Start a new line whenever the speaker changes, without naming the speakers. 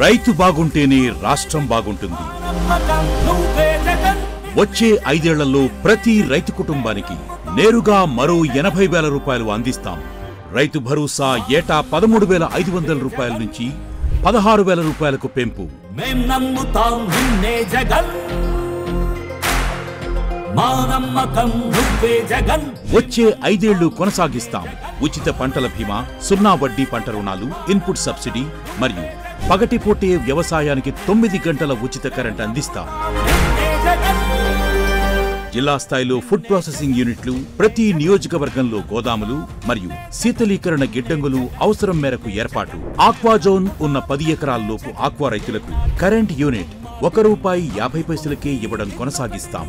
రైతు బాగుంటేనే రాష్ట్రం బాగుంటుంది. వచ్చే 5 ఏళ్లలో ప్రతి రైతు కుటుంబానికి నేరుగా మరో 80,000 రూపాయలు అందిస్తాం. రైతు భరోసా ఏటా 13,500 రూపాయల నుంచి 16,000 రూపాయలకు పెంపు. వచ్చే 5 ఏళ్లు కొనసాగిస్తాం. ఉచిత పంటల బీమా, 0 వడ్డీ పంట రుణాలు, ఇన్పుట్ సబ్సిడీ మరియు పగటిపూటే వ్యవసాయానికి 9 గంటల ఉచిత కరెంట్ అందిస్తాం. జిల్లా స్థాయిలో ఫుడ్ ప్రాసెసింగ్ యూనిట్లు, ప్రతి నియోజకవర్గంలో గోదాములు మరియు శీతలీకరణ గిడ్డంగులు అవసరం మేరకు ఏర్పాటు. ఆక్వాజోన్ ఉన్న 10 ఎకరాల్లోపు ఆక్వా రైతులకు కరెంట్ యూనిట్ ₹1.50 ఇవ్వడం కొనసాగిస్తాం.